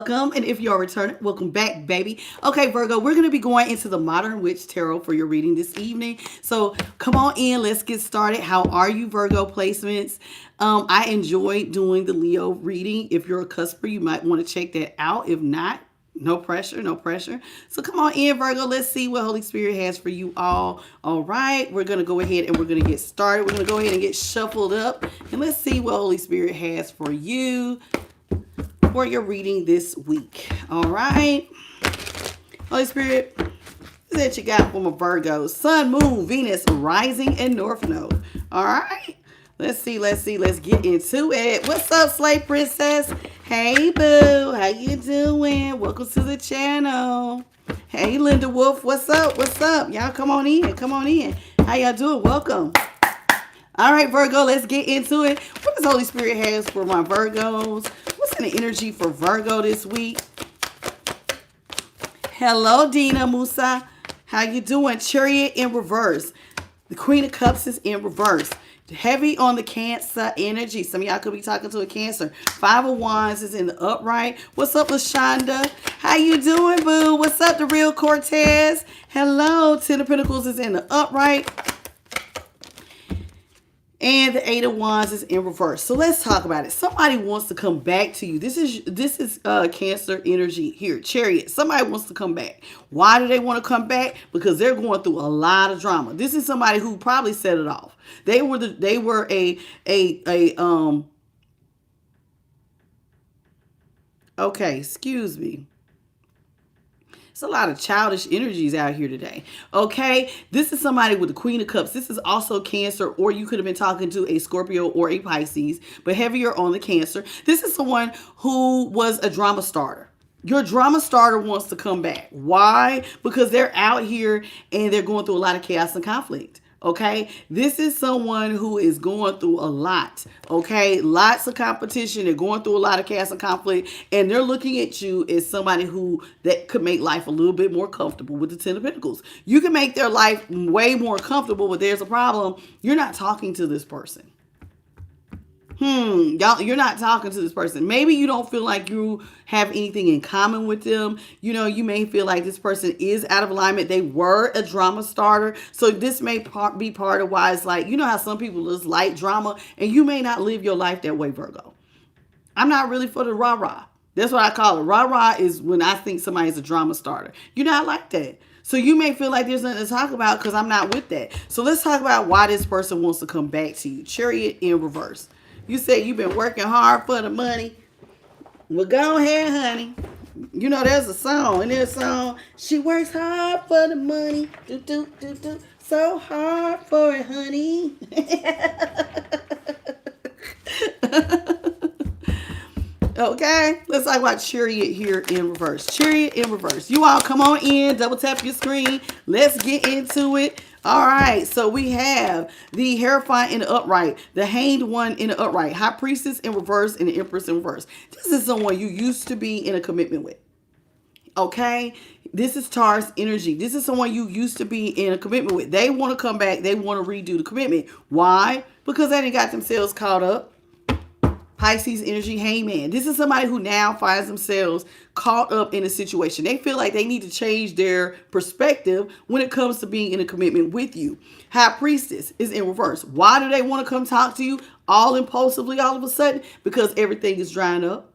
Welcome, and if you are returning, welcome back, baby. Okay, Virgo, we're going to be going into the Modern Witch Tarot for your reading this evening. So come on in, let's get started. How are you, Virgo placements? I enjoyed doing the Leo reading. If you're a cusper, you might want to check that out. If not, no pressure, no pressure. So come on in, Virgo. Let's see what Holy Spirit has for you all. All right, we're going to go ahead and we're going to get started. We're going to go ahead and get shuffled up, and let's see what Holy Spirit has for you for your reading this week. All right. Holy Spirit, what is that you got for my Virgos? Sun, Moon, Venus, Rising, and North Node. All right. Let's see. Let's get into it. What's up, Slay Princess? Hey, boo. How you doing? Welcome to the channel. Hey, Linda Wolf. What's up? Y'all come on in. How y'all doing? Welcome. All right, Virgo, let's get into it. What does Holy Spirit has for my Virgos? What's in the energy for Virgo this week? Hello, Dina Musa. How you doing? Chariot in reverse. The Queen of Cups is in reverse. Heavy on the Cancer energy. Some of y'all could be talking to a Cancer. Five of Wands is in the upright. What's up, LaShonda? How you doing, boo? What's up, The Real Cortez? Hello. Ten of Pentacles is in the upright. And the Eight of Wands is in reverse. So let's talk about it. Somebody wants to come back to you. This is Cancer energy here. Chariot. Somebody wants to come back. Why do they want to come back? Because they're going through a lot of drama. This is somebody who probably set it off. They were okay, excuse me. It's a lot of childish energies out here today. Okay, this is somebody with the Queen of Cups. This is also Cancer, or you could have been talking to a Scorpio or a Pisces, but heavier on the Cancer. This is someone who was a drama starter. Your drama starter wants to come back. Why? Because they're out here and they're going through a lot of chaos and conflict. Okay, this is someone who is going through a lot. Okay, lots of competition. They're going through a lot of chaos and conflict, and they're looking at you as somebody who that could make life a little bit more comfortable with the Ten of Pentacles. You can make their life way more comfortable, but there's a problem. You're not talking to this person. Y'all, you're not talking to this person. Maybe you don't feel like you have anything in common with them. You know, you may feel like this person is out of alignment. They were a drama starter. So this may be part of why it's like, you know how some people just like drama, and you may not live your life that way, Virgo. I'm not really for the rah-rah. That's what I call it. Rah-rah is when I think somebody's a drama starter. You're not like that. So you may feel like there's nothing to talk about because I'm not with that. So let's talk about why this person wants to come back to you. Chariot in reverse. You said you've been working hard for the money. Well, go ahead, honey. You know, there's a song. And there's a song. She works hard for the money. Do, do, do, do. So hard for it, honey. Okay. Let's talk about Chariot here in reverse. Chariot in reverse. You all come on in. Double tap your screen. Let's get into it. All right, so we have the Hierophant in the upright, the Hanged One in the upright, High Priestess in reverse, and the Empress in reverse. This is someone you used to be in a commitment with. Okay, this is Taurus energy. This is someone you used to be in a commitment with. They want to come back. They want to redo the commitment. Why? Because they didn't got themselves caught up. Pisces energy, Hangman. This is somebody who now finds themselves caught up in a situation. They feel like they need to change their perspective when it comes to being in a commitment with you. High Priestess is in reverse. Why do they want to come talk to you all impulsively all of a sudden? Because everything is drying up.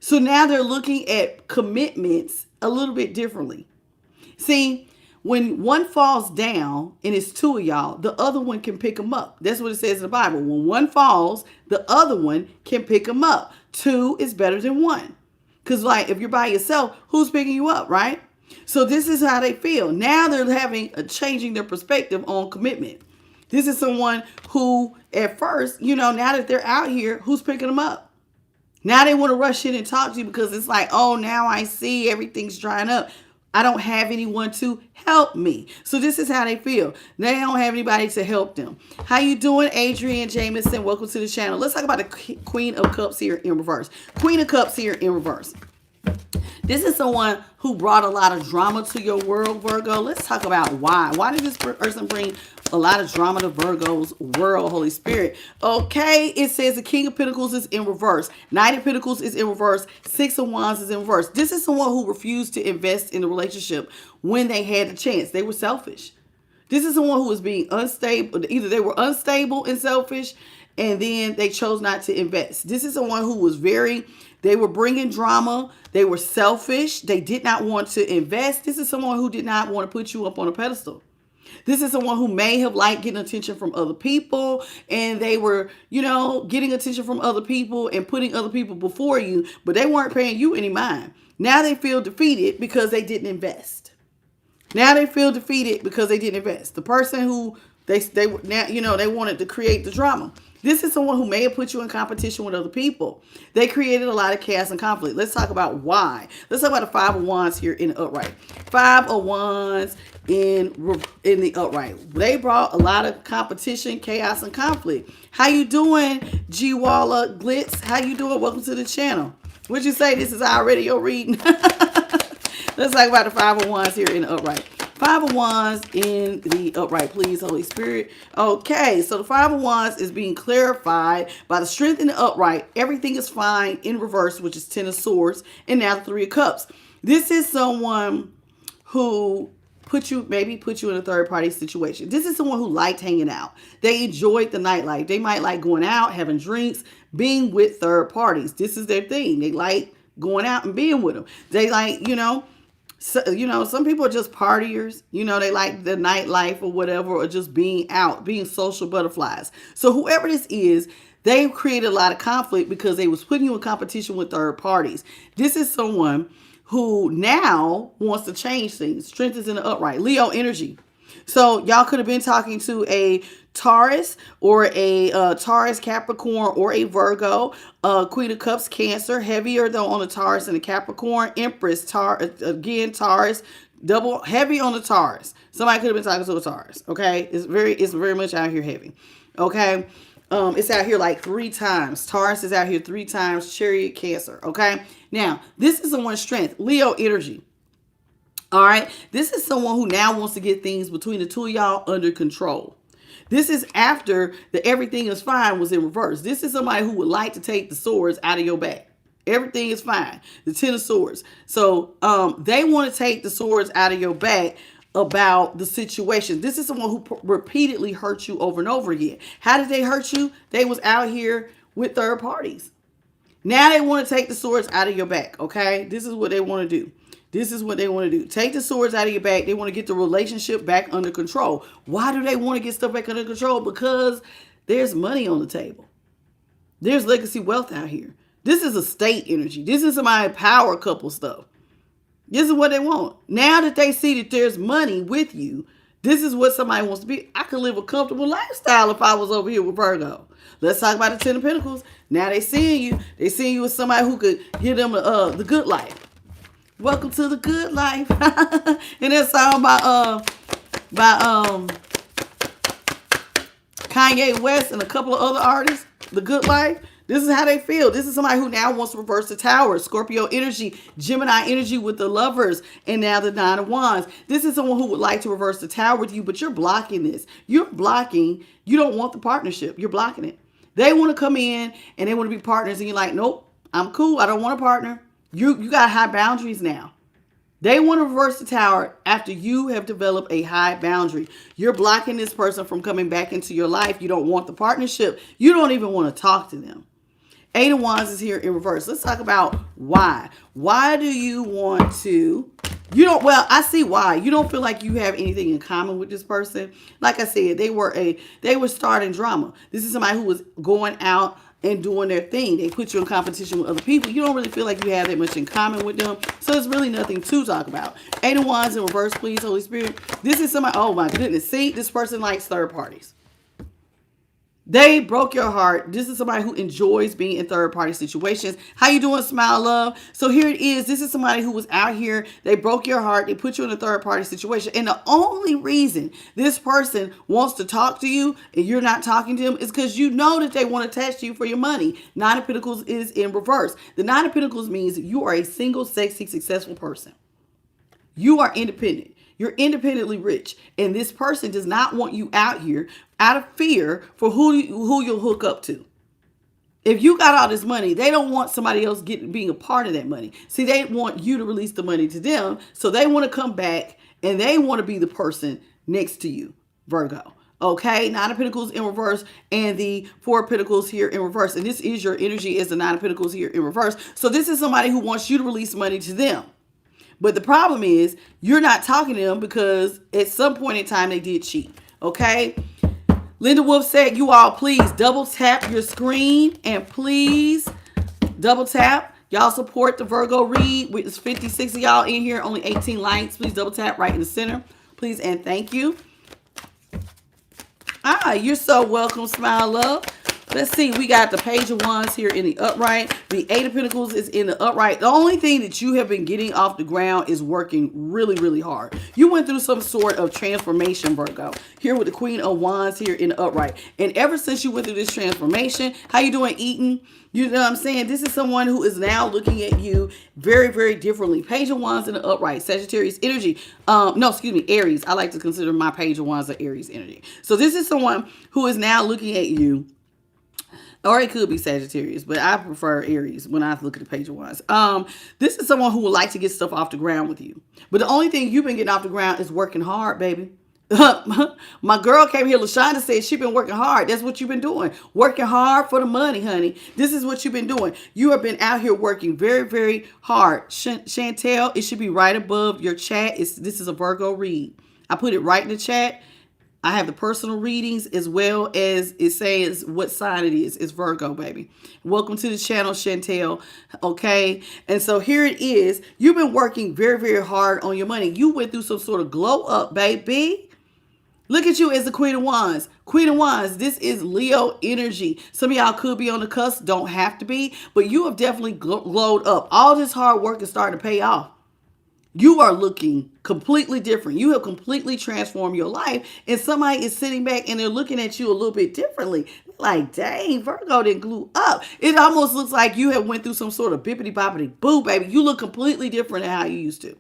So now they're looking at commitments a little bit differently. See, when one falls down and it's two of y'all, the other one can pick them up. That's what it says in the Bible. When one falls, the other one can pick them up. Two is better than one. Because like if you're by yourself, who's picking you up, right? So this is how they feel. Now they're changing their perspective on commitment. This is someone who at first, you know, now that they're out here, who's picking them up? Now they want to rush in and talk to you because it's like, oh, now I see everything's drying up. I don't have anyone to help me. So this is how they feel. They don't have anybody to help them. How you doing, Adrian Jameson? Welcome to the channel. Let's talk about the Queen of Cups here in reverse. Queen of Cups here in reverse. This is someone who brought a lot of drama to your world, Virgo. Let's talk about why. Why did this person bring a lot of drama to Virgo's world, Holy Spirit? Okay, it says the King of Pentacles is in reverse. Knight of Pentacles is in reverse. Six of Wands is in reverse. This is someone who refused to invest in the relationship when they had the chance. They were selfish. This is someone who was being unstable. Either they were unstable and selfish, and then they chose not to invest. This is someone who was they were bringing drama. They were selfish. They did not want to invest. This is someone who did not want to put you up on a pedestal. This is someone who may have liked getting attention from other people, and they were, getting attention from other people and putting other people before you, but they weren't paying you any mind. Now they feel defeated because they didn't invest. Now they feel defeated because they didn't invest. The person who they wanted to create the drama. This is someone who may have put you in competition with other people. They created a lot of chaos and conflict. Let's talk about why. Let's talk about the Five of Wands here in the upright. Five of Wands in the upright. They brought a lot of competition, chaos, and conflict. How you doing, G Walla Glitz? How you doing? Welcome to the channel. Would you say this is already your reading? Let's talk about the Five of Wands here in the upright. Five of Wands in the upright, please, Holy Spirit. Okay, so the Five of Wands is being clarified by the Strength in the upright. Everything is fine in reverse, which is Ten of Swords, and now the Three of Cups. This is someone who maybe put you in a third-party situation. This is someone who liked hanging out. They enjoyed the nightlife. They might like going out, having drinks, being with third parties. This is their thing. They like going out and being with them. They like, some people are just partiers. They like the nightlife or whatever, or just being out, being social butterflies. So whoever this is, they created a lot of conflict because they was putting you in competition with third parties. This is someone who now wants to change things. Strength is in the upright. Leo energy. So y'all could have been talking to a Taurus or a Taurus, Capricorn, or a Virgo. Queen of Cups, Cancer. Heavier though on the Taurus and the Capricorn. Empress, Taurus. Double heavy on the Taurus. Somebody could have been talking to a Taurus. Okay, it's very much out here heavy. Okay. It's out here like 3 times. Taurus is out here 3 times. Chariot, Cancer. Okay. Now, this is someone's strength. Leo energy. All right. This is someone who now wants to get things between the two of y'all under control. This is after the everything is fine was in reverse. This is somebody who would like to take the swords out of your back. Everything is fine. The Ten of Swords. So they want to take the swords out of your back about the situation. This is someone who repeatedly hurt you over and over again. How did they hurt you? They was out here with third parties. Now they want to take the swords out of your back, okay? This is what they want to do. This is what they want to do. Take the swords out of your back. They want to get the relationship back under control. Why do they want to get stuff back under control? Because there's money on the table. There's legacy wealth out here. This is a state energy. This is my power couple stuff. This is what they want. Now that they see that there's money with you, this is what somebody wants to be. I could live a comfortable lifestyle if I was over here with Virgo. Let's talk about the Ten of Pentacles. Now they seeing you. They seeing you as somebody who could give them the good life. Welcome to the good life. And that song by Kanye West and a couple of other artists, The Good Life. This is how they feel. This is somebody who now wants to reverse the Tower. Scorpio energy, Gemini energy with the Lovers, and now the Nine of Wands. This is someone who would like to reverse the Tower with you, but you're blocking this. You're blocking. You don't want the partnership. You're blocking it. They want to come in and they want to be partners, and you're like, nope, I'm cool. I don't want a partner. You got high boundaries now. They want to reverse the Tower after you have developed a high boundary. You're blocking this person from coming back into your life. You don't want the partnership. You don't even want to talk to them. Eight of Wands is here in reverse. Let's talk about why. Why do you want to... I see why. You don't feel like you have anything in common with this person. Like I said, they were starting drama. This is somebody who was going out and doing their thing. They put you in competition with other people. You don't really feel like you have that much in common with them. So there's really nothing to talk about. Eight of Wands in reverse, please, Holy Spirit. This is somebody, oh my goodness. See, this person likes third parties. They broke your heart. This is somebody who enjoys being in third party situations. How you doing, Smile Love? So here it is. This is somebody who was out here. They broke your heart. They put you in a third party situation. And the only reason this person wants to talk to you and you're not talking to them is because you know that they want to attach to you for your money. Nine of Pentacles is in reverse. The Nine of Pentacles means you are a single, sexy, successful person. You are independent. You're independently rich. And this person does not want you out here out of fear for who you'll hook up to. If you got all this money, they don't want somebody else being a part of that money. See, they want you to release the money to them. So they want to come back and they want to be the person next to you, Virgo. Okay, Nine of Pentacles in reverse and the Four of Pentacles here in reverse. And this is your energy as the Nine of Pentacles here in reverse. So this is somebody who wants you to release money to them. But the problem is you're not talking to them because at some point in time they did cheat. Okay. Linda Wolf said, you all please double tap your screen and please double tap. Y'all support the Virgo read. There's 56 of y'all in here, only 18 likes. Please double tap right in the center. Please and thank you. You're so welcome, Smile Love. Let's see. We got the Page of Wands here in the upright. The Eight of Pentacles is in the upright. The only thing that you have been getting off the ground is working really, really hard. You went through some sort of transformation, Virgo. Here with the Queen of Wands here in the upright. And ever since you went through this transformation, how you doing, Eaton? You know what I'm saying? This is someone who is now looking at you very, very differently. Page of Wands in the upright. Sagittarius energy. Aries. I like to consider my Page of Wands an Aries energy. So this is someone who is now looking at you. Or it could be Sagittarius, but I prefer Aries when I look at the Page of Wands. This is someone who would like to get stuff off the ground with you. But the only thing you've been getting off the ground is working hard, baby. My girl came here, LaShonda said she's been working hard. That's what you've been doing. Working hard for the money, honey. This is what you've been doing. You have been out here working very, very hard. Chantel, it should be right above your chat. This is a Virgo read. I put it right in the chat. I have the personal readings as well as it says what sign it is. It's Virgo, baby. Welcome to the channel, Chantel. Okay. And so here it is. You've been working very, very hard on your money. You went through some sort of glow up, baby. Look at you as the Queen of Wands. Queen of Wands, this is Leo energy. Some of y'all could be on the cusp, don't have to be, but you have definitely glowed up. All this hard work is starting to pay off. You are looking completely different. You have completely transformed your life. And somebody is sitting back and they're looking at you a little bit differently. Like, dang, Virgo didn't glue up. It almost looks like you have went through some sort of bippity boppity boo, baby. You look completely different than how you used to.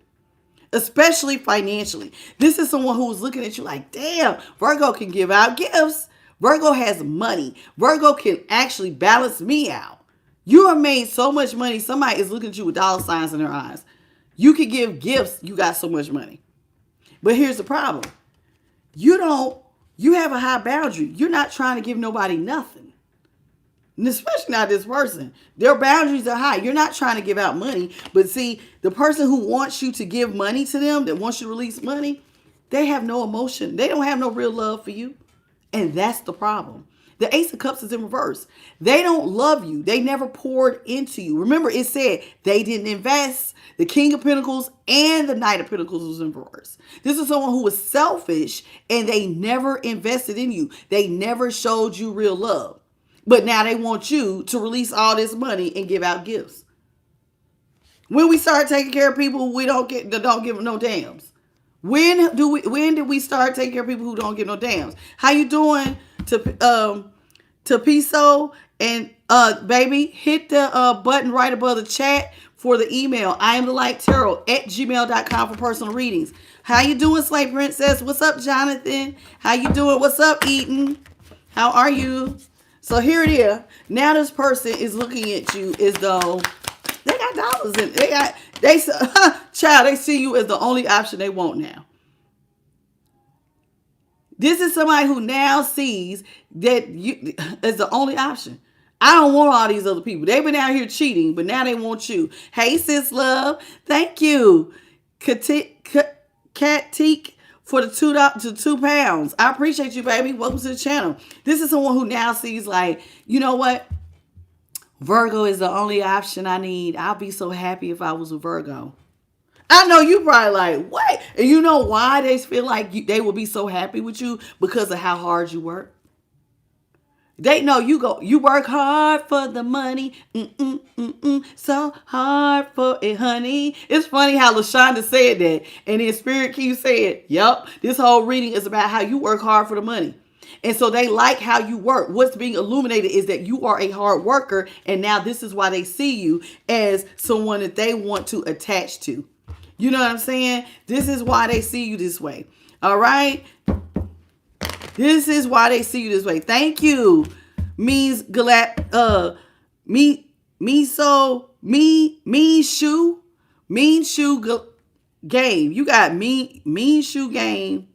Especially financially. This is someone who's looking at you like, damn, Virgo can give out gifts. Virgo has money. Virgo can actually balance me out. You have made so much money. Somebody is looking at you with dollar signs in their eyes. You could give gifts. You got so much money. But here's the problem. You have a high boundary. You're not trying to give nobody nothing. And especially not this person. Their boundaries are high. You're not trying to give out money. But see, the person who wants you to give money to them, that wants you to release money, they have no emotion. They don't have no real love for you. And that's the problem. The Ace of Cups is in reverse. They don't love you. They never poured into you. Remember, it said they didn't invest. The King of Pentacles and the Knight of Pentacles was in reverse. This is someone who was selfish and they never invested in you. They never showed you real love. But now they want you to release all this money and give out gifts. When we start taking care of people, we don't give them no dams. When did we start taking care of people who don't give no dams? How you doing to Piso? And baby, hit the button right above the chat for the email. I am the light tarot at gmail.com for personal readings. How you doing, Slave Princess? What's up, Jonathan? How you doing? What's up, Eden? How are you? So here it is. Now this person is looking at you as though they got dollars in. Child, they see you as the only option they want now. This is somebody who now sees that you as the only option. I don't want all these other people. They've been out here cheating, but now they want you. Hey, sis love. Thank you. Katik for the £2. I appreciate you, baby. Welcome to the channel. This is someone who now sees like, you know what? Virgo is the only option I need. I'll be so happy if I was a Virgo. I know you probably like, what? And you know why they feel like they will be so happy with you? Because of how hard you work. They know you work hard for the money. So hard for it, honey. It's funny how LaShonda said that. And then Spirit keeps saying, yep, this whole reading is about how you work hard for the money. And so they like how you work. What's being illuminated is that you are a hard worker. And now this is why they see you as someone that they want to attach to. You know what I'm saying? This is why they see you this way. All right? This is why they see you this way. Thank you. Means galap mean shoe game. You got mean shoe game.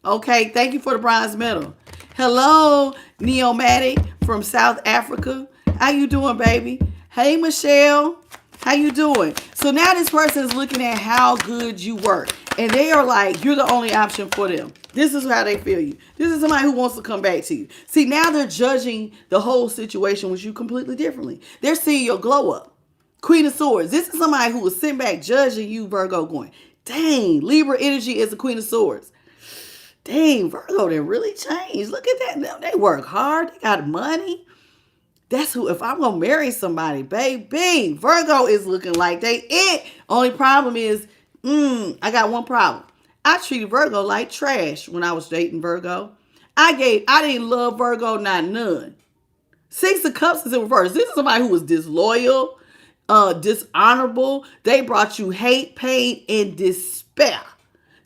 Okay, thank you for the bronze medal. Hello, Neomatic from South Africa. How you doing, baby? Hey, Michelle. How you doing? So now this person is looking at how good you work. And they are like, you're the only option for them. This is how they feel you. This is somebody who wants to come back to you. See, now they're judging the whole situation with you completely differently. They're seeing your glow up. Queen of Swords. This is somebody who was sitting back judging you, Virgo, going, dang, Libra energy is the Queen of Swords. Dang, Virgo, they really changed. Look at that. They work hard. They got money. That's who, if I'm going to marry somebody, baby, Virgo is looking like they it. Only problem is, I got one problem. I treated Virgo like trash when I was dating Virgo. I didn't love Virgo, not none. Six of Cups is in reverse. This is somebody who was disloyal, dishonorable. They brought you hate, pain, and despair.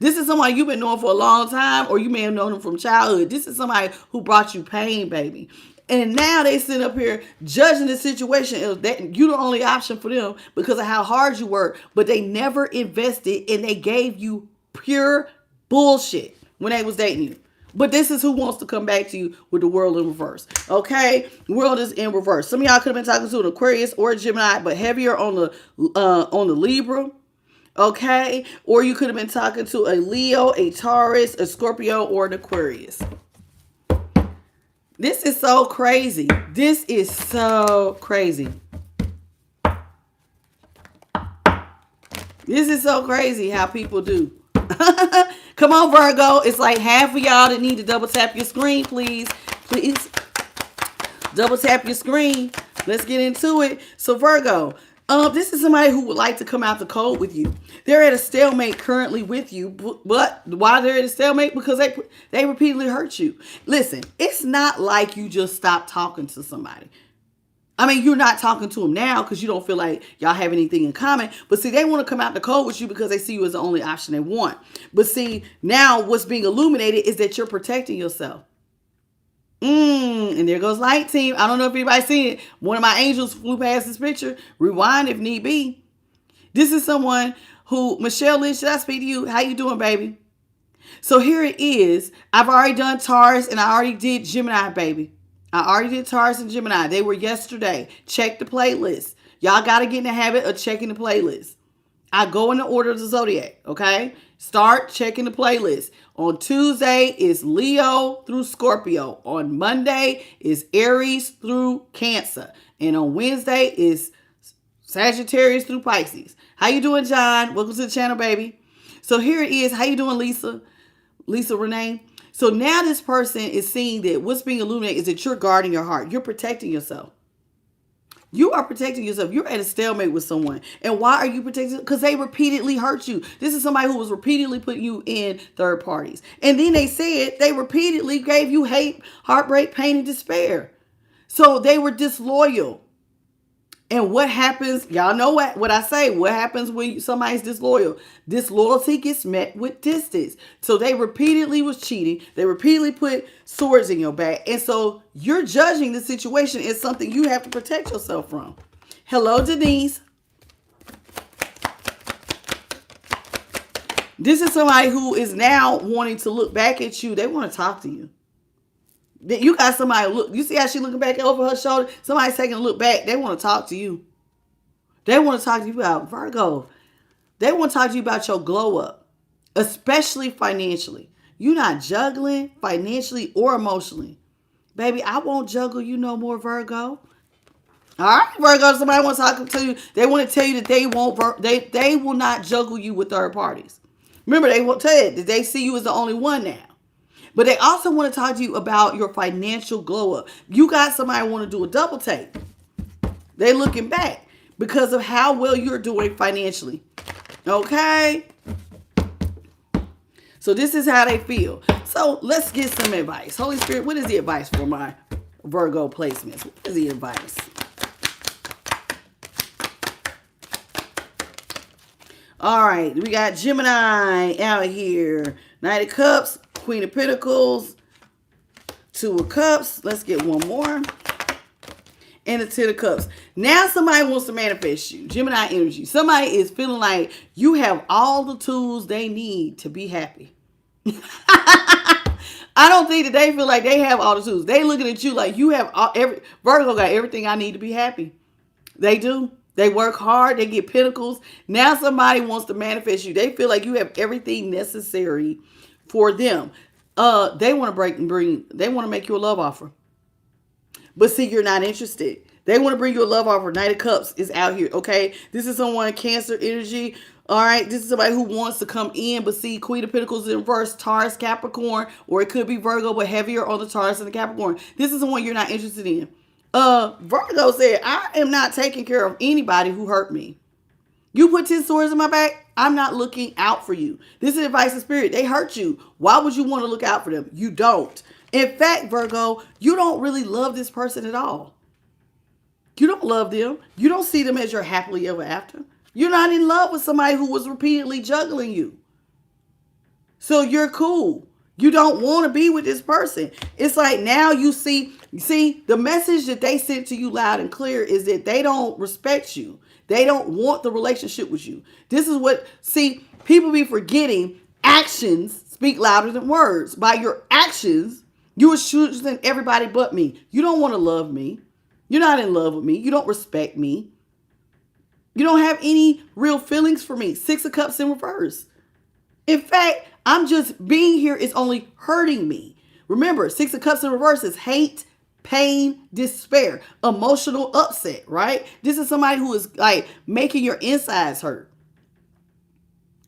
This is somebody you've been knowing for a long time, or you may have known them from childhood. This is somebody who brought you pain, baby. And now they sit up here judging the situation. That you're the only option for them because of how hard you work. But they never invested and they gave you pure bullshit when they was dating you. But this is who wants to come back to you with the world in reverse. Okay? The world is in reverse. Some of y'all could have been talking to an Aquarius or a Gemini, but heavier on the Libra. Okay? Or you could have been talking to a Leo, a Taurus, a Scorpio, or an Aquarius. This is so crazy. This is so crazy. This is so crazy how people do. Come on, Virgo. It's like half of y'all that need to double tap your screen, please. Please. Double tap your screen. Let's get into it. So, Virgo, this is somebody who would like to come out the cold with you. They're at a stalemate currently with you. But why they're at a stalemate? Because they repeatedly hurt you. Listen, it's not like you just stopped talking to somebody. I mean, you're not talking to them now because you don't feel like y'all have anything in common. But see, they want to come out the cold with you because they see you as the only option they want. But see, now what's being illuminated is that you're protecting yourself. And there goes Light Team. I don't know if anybody's seen it. One of my angels flew past this picture. Rewind if need be. This is someone who, Michelle Lynn, should I speak to you? How you doing, baby? So here it is. I've already done Taurus and I already did Gemini, baby. I already did Taurus and Gemini. They were yesterday. Check the playlist. Y'all got to get in the habit of checking the playlist. I go in the order of the zodiac, okay? Start checking the playlist. On Tuesday is Leo through Scorpio. On Monday is Aries through Cancer. And on Wednesday is Sagittarius through Pisces. How you doing, John? Welcome to the channel, baby. So here it is. How you doing, Lisa? Lisa Renee? So now this person is seeing that what's being illuminated is that you're guarding your heart. You're protecting yourself. You are protecting yourself. You're at a stalemate with someone. And why are you protecting? Because they repeatedly hurt you. This is somebody who was repeatedly putting you in third parties. And then they said they repeatedly gave you hate, heartbreak, pain, and despair. So they were disloyal. And what happens, y'all know what I say, what happens when somebody's disloyal? Disloyalty gets met with distance. So they repeatedly was cheating. They repeatedly put swords in your back. And so you're judging the situation as something you have to protect yourself from. Hello, Denise. This is somebody who is now wanting to look back at you. They want to talk to you. You got somebody look. You see how she looking back over her shoulder? Somebody's taking a look back. They want to talk to you. They want to talk to you about Virgo. They want to talk to you about your glow up, especially financially. You're not juggling financially or emotionally. Baby, I won't juggle you no more, Virgo. All right, Virgo, somebody wants to talk to you. They want to tell you that they will not juggle you with third parties. Remember, they will tell you that they see you as the only one now. But they also want to talk to you about your financial glow up. You got somebody want to do a double take. They looking back because of how well you're doing financially. Okay? So this is how they feel. So let's get some advice. Holy Spirit, what is the advice for my Virgo placements? What is the advice? All right, we got Gemini out here. Knight of Cups, Queen of Pentacles, Two of Cups. Let's get one more. And the Ten of Cups. Now somebody wants to manifest you. Gemini energy. Somebody is feeling like you have all the tools they need to be happy. I don't think that they feel like they have all the tools. They looking at you like you have Virgo got everything I need to be happy. They do. They work hard. They get pentacles. Now somebody wants to manifest you. They feel like you have everything necessary for them. They want to they want to make you a love offer. But see, you're not interested. They want to bring you a love offer. Knight of Cups is out here, okay? This is someone, Cancer energy. All right, this is somebody who wants to come in, but see, Queen of Pentacles in reverse, Taurus, Capricorn, or it could be Virgo, but heavier on the Taurus and the Capricorn. This is the one you're not interested in. Virgo said, I am not taking care of anybody who hurt me. You put 10 swords in my back, I'm not looking out for you. This is advice of spirit. They hurt you. Why would you want to look out for them? You don't. In fact, Virgo, you don't really love this person at all. You don't love them. You don't see them as your happily ever after. You're not in love with somebody who was repeatedly juggling you. So you're cool. You don't want to be with this person. It's like now you see, the message that they sent to you loud and clear is that they don't respect you. They don't want the relationship with you. This is what, see, people be forgetting actions speak louder than words. By your actions, you are choosing everybody but me. You don't want to love me. You're not in love with me. You don't respect me. You don't have any real feelings for me. Six of Cups in reverse. In fact, I'm just being here is only hurting me. Remember, Six of Cups in reverse is hate, pain, despair, emotional upset, right? This is somebody who is like making your insides hurt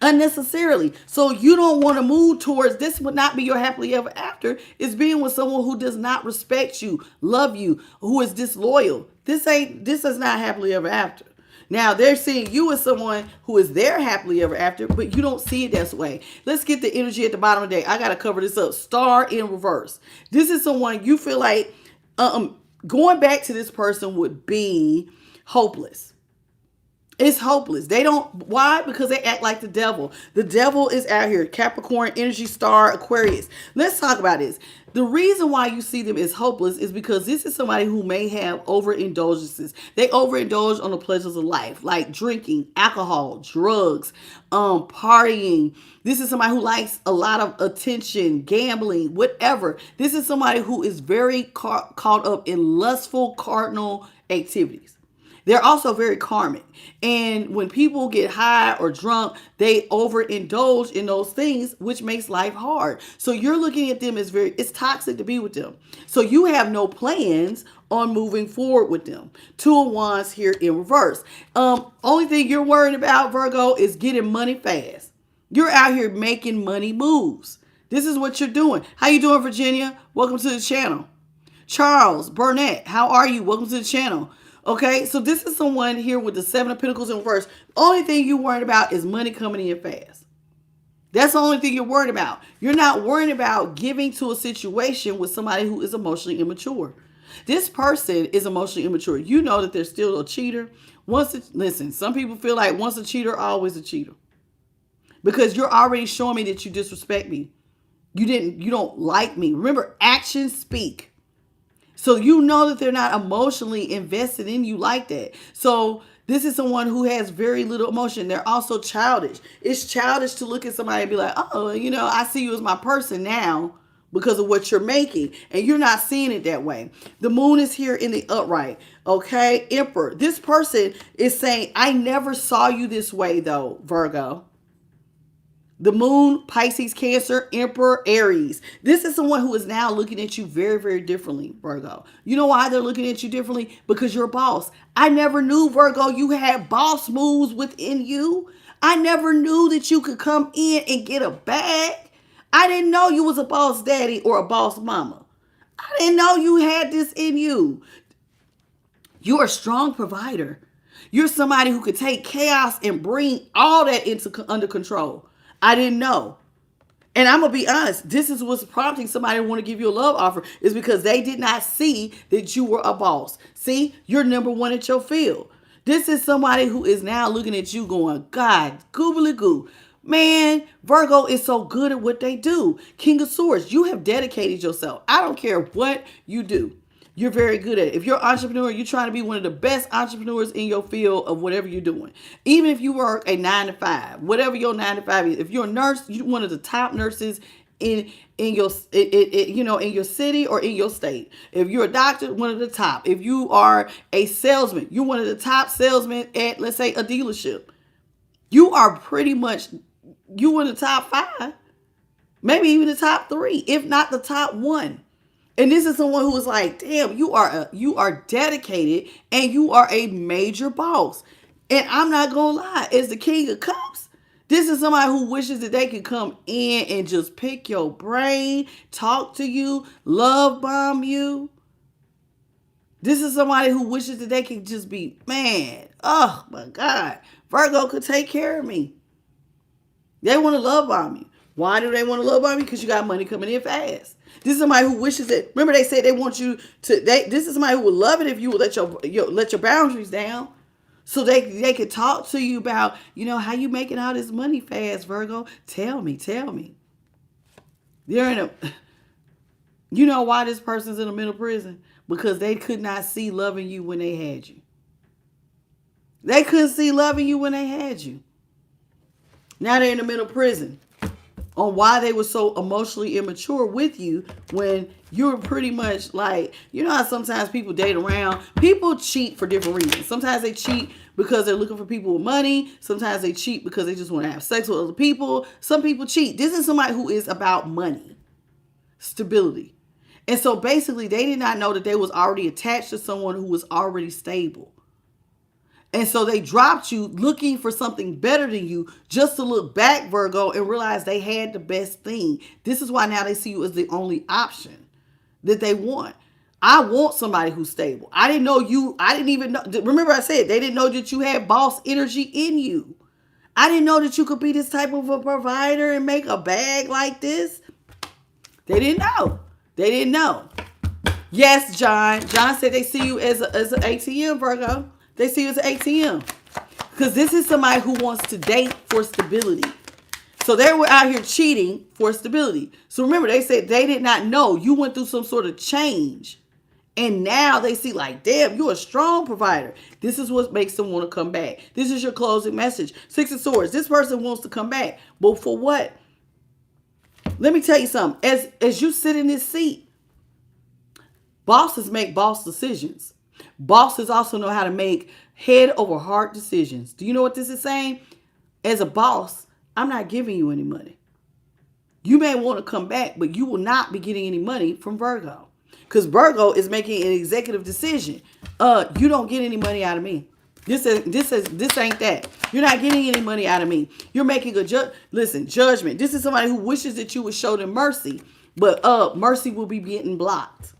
unnecessarily. So you don't want to move towards, this would not be your happily ever after, is being with someone who does not respect you, love you, who is disloyal. This is not happily ever after. Now they're seeing you as someone who is their happily ever after, but you don't see it that way. Let's get the energy at the bottom of the day. I got to cover this up. Star in reverse. This is someone you feel like going back to this person would be hopeless. It's hopeless. They don't, why? Because they act like the devil. The devil is out here. Capricorn, energy, star, Aquarius. Let's talk about this. The reason why you see them as hopeless is because this is somebody who may have overindulgences. They overindulge on the pleasures of life, like drinking, alcohol, drugs, partying. This is somebody who likes a lot of attention, gambling, whatever. This is somebody who is very caught up in lustful cardinal activities. They're also very karmic. And when people get high or drunk, they overindulge in those things, which makes life hard. So you're looking at them as it's toxic to be with them. So you have no plans on moving forward with them. Two of Wands here in reverse. Only thing you're worried about, Virgo, is getting money fast. You're out here making money moves. This is what you're doing. How you doing, Virginia? Welcome to the channel. Charles Burnett, how are you? Welcome to the channel. Okay, so this is someone here with the Seven of Pentacles in reverse. Only thing you're worried about is money coming in fast. That's the only thing you're worried about. You're not worried about giving to a situation with somebody who is emotionally immature. This person is emotionally immature. You know that they're still a cheater. Listen, some people feel like once a cheater, always a cheater. Because you're already showing me that you disrespect me. You don't like me. Remember, actions speak. So you know that they're not emotionally invested in you like that. So this is someone who has very little emotion. They're also childish. It's childish to look at somebody and be like, oh, I see you as my person now because of what you're making. And you're not seeing it that way. The moon is here in the upright. Okay, Emperor. This person is saying, I never saw you this way though, Virgo. The moon, Pisces, Cancer, Emperor, Aries. This is someone who is now looking at you very, very differently, Virgo. You know why they're looking at you differently? Because you're a boss. I never knew, Virgo, you had boss moves within you. I never knew that you could come in and get a bag. I didn't know you was a boss daddy or a boss mama. I didn't know you had this in you. You're a strong provider. You're somebody who could take chaos and bring all that into under control. I didn't know. And I'm going to be honest, this is what's prompting somebody to want to give you a love offer is because they did not see that you were a boss. See, you're number one at your field. This is somebody who is now looking at you going, God, goobly goo. Man, Virgo is so good at what they do. King of Swords, you have dedicated yourself. I don't care what you do. You're very good at it. If you're an entrepreneur, you're trying to be one of the best entrepreneurs in your field of whatever you're doing. Even if you work a 9 to 5, whatever your 9 to 5 is. If you're a nurse, you're one of the top nurses in your in your city or in your state. If you're a doctor, one of the top. If you are a salesman, you're one of the top salesmen at, let's say, a dealership. You are pretty much one of the top 5, maybe even the top 3, if not the top 1. And this is someone who is like, damn, you are dedicated and you are a major boss. And I'm not going to lie, as the King of Cups, this is somebody who wishes that they could come in and just pick your brain, talk to you, love bomb you. This is somebody who wishes that they could just be, man, oh my God, Virgo could take care of me. They want to love bomb you. Why do they want to love bomb you? Because you got money coming in fast. This is somebody who wishes that. Remember, they said they want you to. This is somebody who would love it if you would let your boundaries down, so they could talk to you about how you making all this money fast, Virgo. Tell me. They're in a. You know why this person's in a mental prison? Because they could not see loving you when they had you. They couldn't see loving you when they had you. Now they're in a mental prison on why they were so emotionally immature with you when you're pretty much like, how sometimes people date around. People cheat for different reasons. Sometimes they cheat because they're looking for people with money. Sometimes they cheat because they just want to have sex with other people. Some people cheat. This is somebody who is about money, stability. And so basically they did not know that they was already attached to someone who was already stable. And so they dropped you looking for something better than you just to look back, Virgo, and realize they had the best thing. This is why now they see you as the only option that they want. I want somebody who's stable. I didn't know you. I didn't even know. Remember I said they didn't know that you had boss energy in you. I didn't know that you could be this type of a provider and make a bag like this. They didn't know. They didn't know. Yes, John. John said they see you as an ATM, Virgo. They see you as an ATM. Because this is somebody who wants to date for stability. So they were out here cheating for stability. So remember, they said they did not know you went through some sort of change. And now they see like, damn, you're a strong provider. This is what makes them want to come back. This is your closing message. 6 of Swords. This person wants to come back. But for what? Let me tell you something. As you sit in this seat, bosses make boss decisions. Bosses also know how to make head over heart decisions. Do you know what this is saying? As a boss, I'm not giving you any money. You may want to come back, but you will not be getting any money from Virgo. Because Virgo is making an executive decision. You don't get any money out of me. This ain't that. You're not getting any money out of me. You're making a judgment. This is somebody who wishes that you would show them mercy, but mercy will be getting blocked.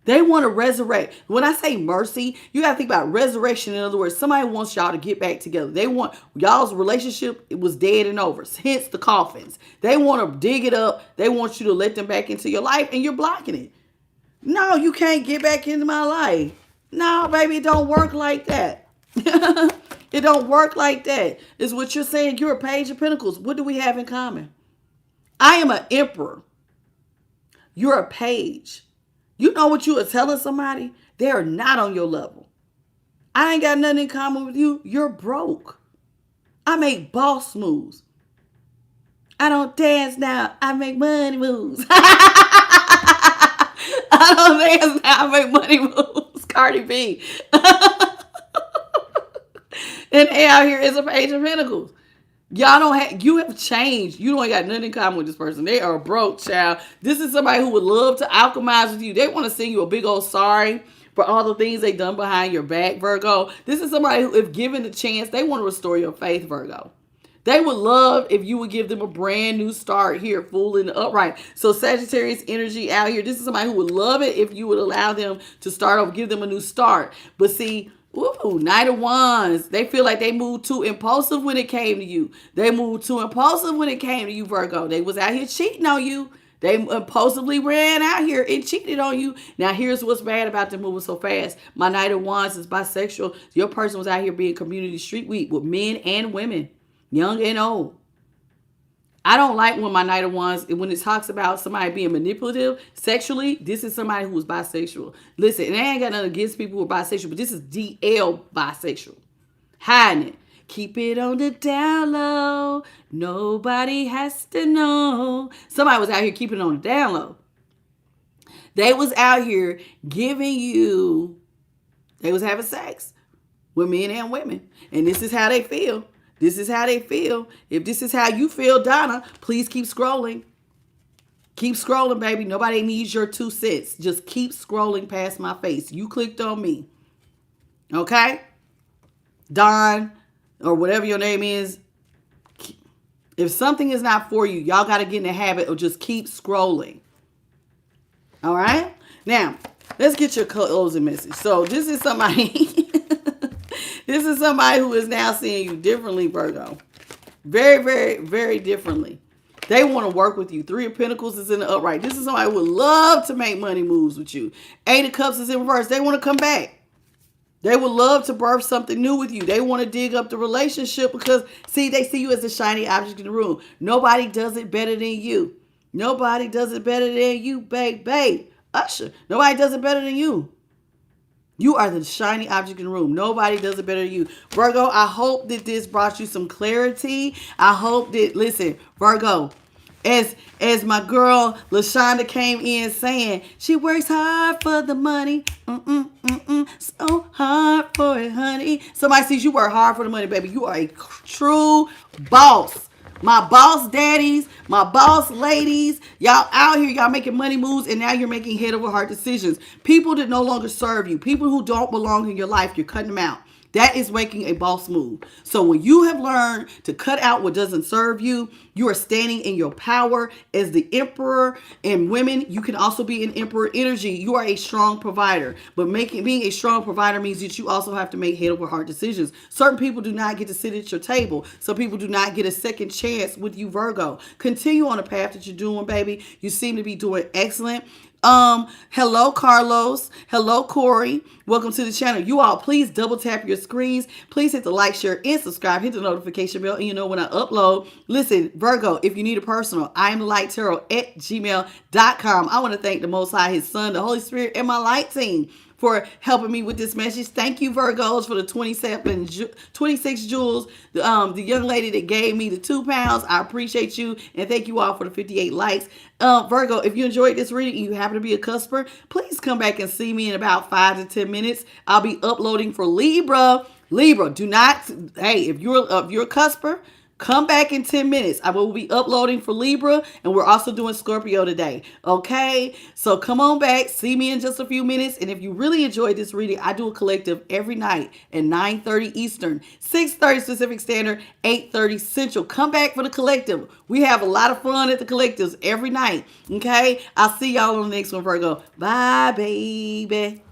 They want to resurrect. When I say mercy, you got to think about resurrection. In other words, somebody wants y'all to get back together. They want y'all's relationship. It was dead and over. Hence the coffins. They want to dig it up. They want you to let them back into your life, and you're blocking it. No, you can't get back into my life. No, baby, it don't work like that. It don't work like that. It's what you're saying. You're a Page of Pentacles. What do we have in common? I am an Emperor. You're a Page. You know what you are telling somebody? They are not on your level. I ain't got nothing in common with you. You're broke. I make boss moves. I don't dance now. I make money moves. I don't dance now. I make money moves. Cardi B. And they out here is a Page of Pentacles. You have changed. You don't got nothing in common with this person. They are broke, child. This is somebody who would love to alchemize with you. They want to send you a big old sorry for all the things they done behind your back, Virgo. This is somebody who, if given the chance, they want to restore your faith, Virgo. They would love if you would give them a brand new start here, full and upright. So Sagittarius energy out here. This is somebody who would love it if you would allow them to start off, give them a new start. But see, ooh, Knight of Wands. They feel like they moved too impulsive when it came to you. They moved too impulsive when it came to you, Virgo. They was out here cheating on you. They impulsively ran out here and cheated on you. Now, here's what's bad about them moving so fast. My Knight of Wands is bisexual. Your person was out here being community street week with men and women, young and old. I don't like when my Knight of Wands, when it talks about somebody being manipulative sexually, this is somebody who is bisexual. Listen, and I ain't got nothing against people who are bisexual, but this is DL bisexual. Hiding it. Keep it on the down low. Nobody has to know. Somebody was out here keeping it on the down low. They was out here giving you, they was having sex with men and women. And this is how they feel. This is how they feel. If this is how you feel, Donna, please keep scrolling. Keep scrolling, baby. Nobody needs your 2 cents. Just keep scrolling past my face. You clicked on me. Okay? Don, or whatever your name is. If something is not for you, y'all got to get in the habit of just keep scrolling. All right? Now, let's get your closing message. So this is somebody... This is somebody who is now seeing you differently, Virgo. Very, very, very differently. They want to work with you. 3 of Pentacles is in the upright. This is somebody who would love to make money moves with you. 8 of Cups is in reverse. They want to come back. They would love to birth something new with you. They want to dig up the relationship because, see, they see you as a shiny object in the room. Nobody does it better than you. Nobody does it better than you, babe. Usher, nobody does it better than you. You are the shiny object in the room. Nobody does it better than you. Virgo, I hope that this brought you some clarity. I hope that, listen, Virgo, as my girl LaShonda came in saying, she works hard for the money. So hard for it, honey. Somebody sees you work hard for the money, baby. You are a true boss. My boss daddies, my boss ladies, y'all out here, y'all making money moves, and now you're making head over heart decisions. People that no longer serve you, people who don't belong in your life, you're cutting them out. That is making a boss move. So when you have learned to cut out what doesn't serve you, you are standing in your power as the emperor. And women, you can also be an emperor energy. You are a strong provider. But being a strong provider means that you also have to make head over heart decisions. Certain people do not get to sit at your table. Some people do not get a second chance with you, Virgo. Continue on the path that you're doing, baby. You seem to be doing excellent. Hello, Carlos. Hello, Corey. Welcome to the channel. You all, please double tap your screens. Please hit the like, share, and subscribe. Hit the notification bell, and you know when I upload. Listen, Virgo, if you need a personal, I am lighttarot@gmail.com. I want to thank the Most High, His Son, the Holy Spirit, and my light team for helping me with this message. Thank you, Virgos, for the 26 jewels. The young lady that gave me the £2, I appreciate you. And thank you all for the 58 likes. Virgo, if you enjoyed this reading and you happen to be a cusper, please come back and see me in about 5 to 10 minutes. I'll be uploading for Libra. Libra, do not, hey, if you're a cusper, come back in 10 minutes. I will be uploading for Libra, and we're also doing Scorpio today. Okay? So come on back. See me in just a few minutes. And if you really enjoyed this reading, I do a collective every night at 9:30 Eastern, 6:30 Pacific Standard, 8:30 Central. Come back for the collective. We have a lot of fun at the collectives every night. Okay? I'll see y'all on the next one, Virgo. Bye, baby.